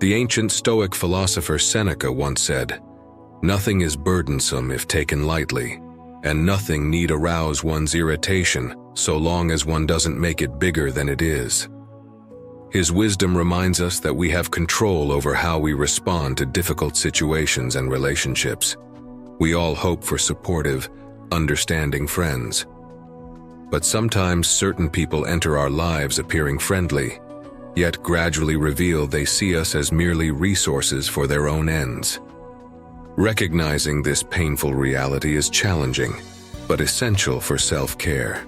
The ancient Stoic philosopher Seneca once said, "Nothing is burdensome if taken lightly, and nothing need arouse one's irritation so long as one doesn't make it bigger than it is." His wisdom reminds us that we have control over how we respond to difficult situations and relationships. We all hope for supportive, understanding friends. But sometimes certain people enter our lives appearing friendly, yet gradually reveal they see us as merely resources for their own ends. Recognizing this painful reality is challenging, but essential for self-care.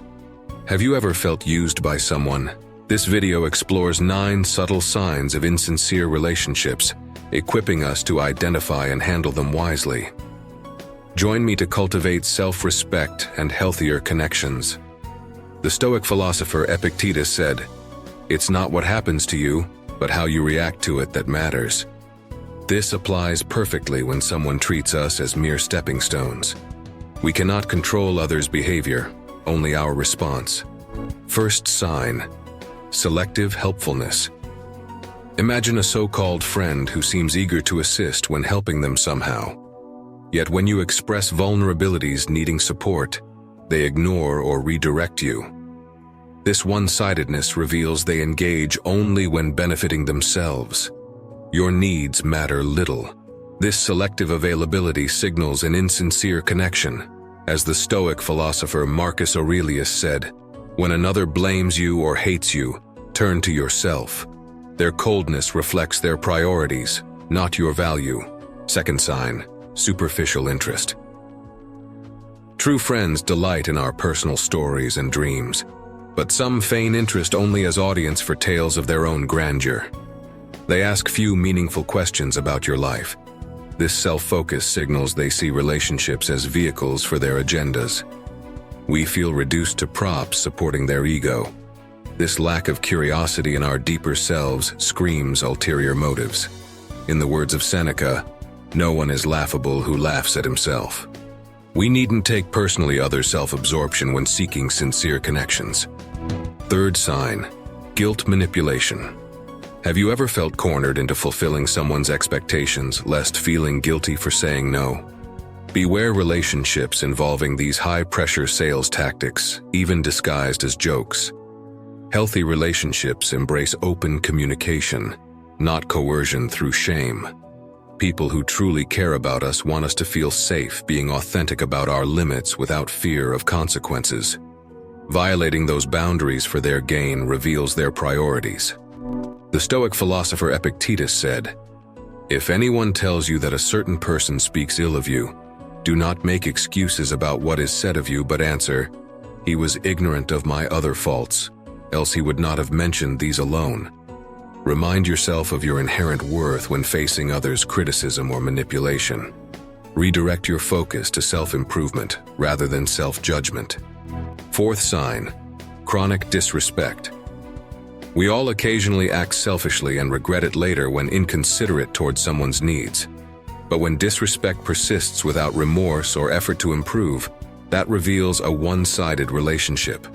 Have you ever felt used by someone? This video explores 9 subtle signs of insincere relationships, equipping us to identify and handle them wisely. Join me to cultivate self-respect and healthier connections. The Stoic philosopher Epictetus said, "It's not what happens to you, but how you react to it that matters." This applies perfectly when someone treats us as mere stepping stones. We cannot control others' behavior, only our response. First sign: selective helpfulness. Imagine a so-called friend who seems eager to assist when helping them somehow. Yet when you express vulnerabilities needing support, they ignore or redirect you. This one-sidedness reveals they engage only when benefiting themselves. Your needs matter little. This selective availability signals an insincere connection. As the Stoic philosopher Marcus Aurelius said, "When another blames you or hates you, turn to yourself. Their coldness reflects their priorities, not your value." Second sign: superficial interest. True friends delight in our personal stories and dreams, but some feign interest only as audience for tales of their own grandeur. They ask few meaningful questions about your life. This self-focus signals they see relationships as vehicles for their agendas. We feel reduced to props supporting their ego. This lack of curiosity in our deeper selves screams ulterior motives. In the words of Seneca, "No one is laughable who laughs at himself." We needn't take personally others' self-absorption when seeking sincere connections. Third sign: guilt manipulation. Have you ever felt cornered into fulfilling someone's expectations, lest feeling guilty for saying no? Beware relationships involving these high-pressure sales tactics, even disguised as jokes. Healthy relationships embrace open communication, not coercion through shame. People who truly care about us want us to feel safe being authentic about our limits without fear of consequences. Violating those boundaries for their gain reveals their priorities. The Stoic philosopher Epictetus said, "If anyone tells you that a certain person speaks ill of you, do not make excuses about what is said of you, but answer, 'He was ignorant of my other faults, else he would not have mentioned these alone.'" Remind yourself of your inherent worth when facing others' criticism or manipulation. Redirect your focus to self-improvement rather than self-judgment. Fourth sign: chronic disrespect. We all occasionally act selfishly and regret it later when inconsiderate towards someone's needs. But when disrespect persists without remorse or effort to improve, that reveals a one-sided relationship.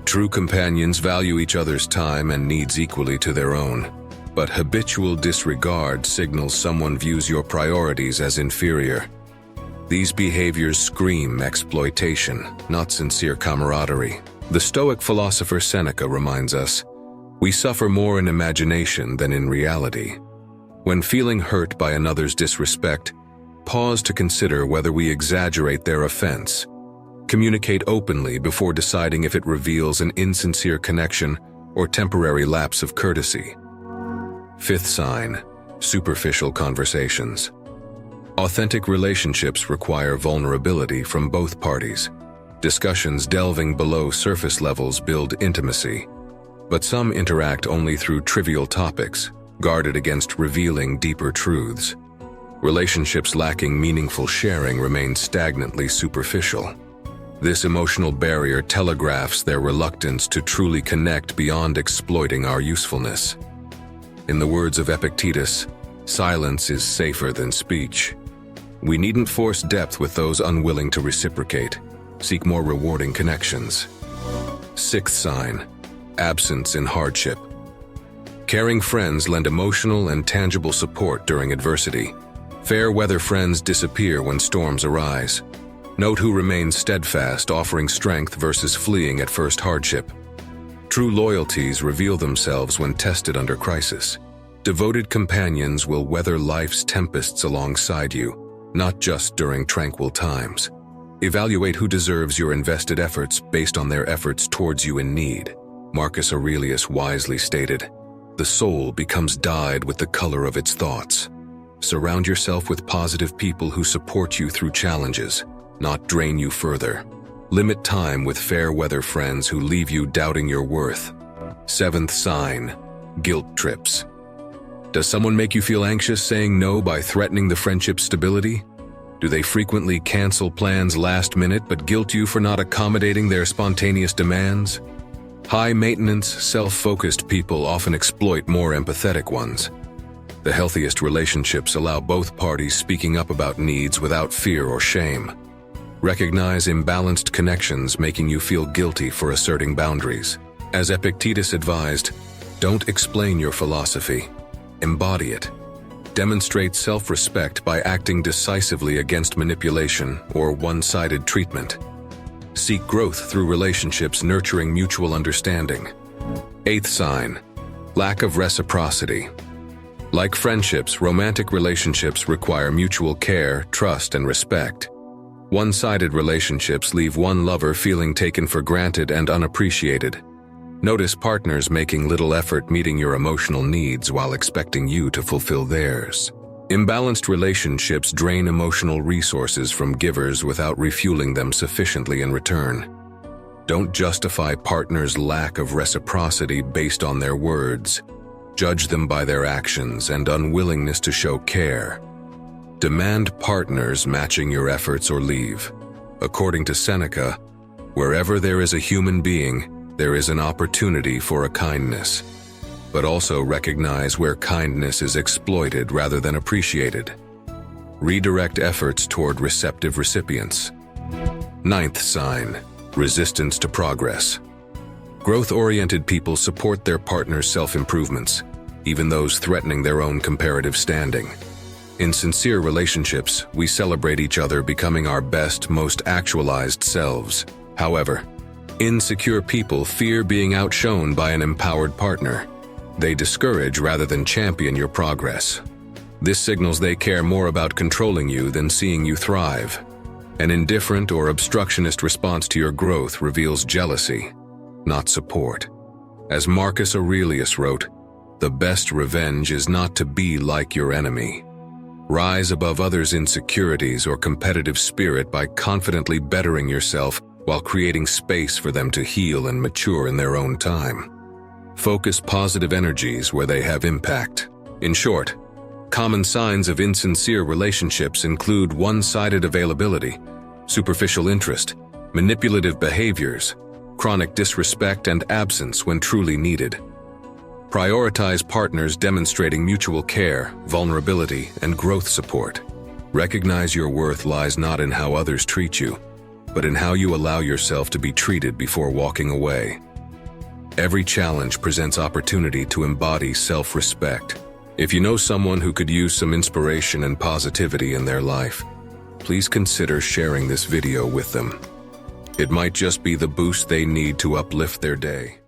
True companions value each other's time and needs equally to their own, but habitual disregard signals someone views your priorities as inferior. These behaviors scream exploitation, not sincere camaraderie. The Stoic philosopher Seneca reminds us, "We suffer more in imagination than in reality." When feeling hurt by another's disrespect, pause to consider whether we exaggerate their offense. Communicate openly before deciding if it reveals an insincere connection or temporary lapse of courtesy. Fifth sign: superficial conversations. Authentic relationships require vulnerability from both parties. Discussions delving below surface levels build intimacy, but some interact only through trivial topics, guarded against revealing deeper truths. Relationships lacking meaningful sharing remain stagnantly superficial. This emotional barrier telegraphs their reluctance to truly connect beyond exploiting our usefulness. In the words of Epictetus, "Silence is safer than speech." We needn't force depth with those unwilling to reciprocate. Seek more rewarding connections. Sixth sign: absence in hardship. Caring friends lend emotional and tangible support during adversity. Fair weather friends disappear when storms arise. Note who remains steadfast, offering strength versus fleeing at first hardship. True loyalties reveal themselves when tested under crisis. Devoted companions will weather life's tempests alongside you, not just during tranquil times. Evaluate who deserves your invested efforts based on their efforts towards you in need. Marcus Aurelius wisely stated, "The soul becomes dyed with the color of its thoughts." Surround yourself with positive people who support you through challenges, not drain you further. Limit time with fair weather friends who leave you doubting your worth. Seventh sign, guilt trips. Does someone make you feel anxious saying no by threatening the friendship's stability? Do they frequently cancel plans last minute but guilt you for not accommodating their spontaneous demands? High-maintenance, self-focused people often exploit more empathetic ones. The healthiest relationships allow both parties speaking up about needs without fear or shame. Recognize imbalanced connections making you feel guilty for asserting boundaries. As Epictetus advised, don't explain your philosophy, embody it. Demonstrate self-respect by acting decisively against manipulation or one-sided treatment. Seek growth through relationships nurturing mutual understanding. Eighth sign, lack of reciprocity. Like friendships, romantic relationships require mutual care, trust, and respect. One-sided relationships leave one lover feeling taken for granted and unappreciated. Notice partners making little effort meeting your emotional needs while expecting you to fulfill theirs. Imbalanced relationships drain emotional resources from givers without refueling them sufficiently in return. Don't justify partners' lack of reciprocity based on their words. Judge them by their actions and unwillingness to show care. Demand partners matching your efforts or leave. According to Seneca, wherever there is a human being, there is an opportunity for a kindness. But also recognize where kindness is exploited rather than appreciated. Redirect efforts toward receptive recipients. Ninth sign, resistance to progress. Growth-oriented people support their partner's self-improvements, even those threatening their own comparative standing. In sincere relationships, we celebrate each other becoming our best, most actualized selves. However, insecure people fear being outshone by an empowered partner. They discourage rather than champion your progress. This signals they care more about controlling you than seeing you thrive. An indifferent or obstructionist response to your growth reveals jealousy, not support. As Marcus Aurelius wrote, "The best revenge is not to be like your enemy." Rise above others' insecurities or competitive spirit by confidently bettering yourself while creating space for them to heal and mature in their own time. Focus positive energies where they have impact. In short, common signs of insincere relationships include one-sided availability, superficial interest, manipulative behaviors, chronic disrespect, and absence when truly needed. Prioritize partners demonstrating mutual care, vulnerability, and growth support. Recognize your worth lies not in how others treat you, but in how you allow yourself to be treated before walking away. Every challenge presents opportunity to embody self-respect. If you know someone who could use some inspiration and positivity in their life, please consider sharing this video with them. It might just be the boost they need to uplift their day.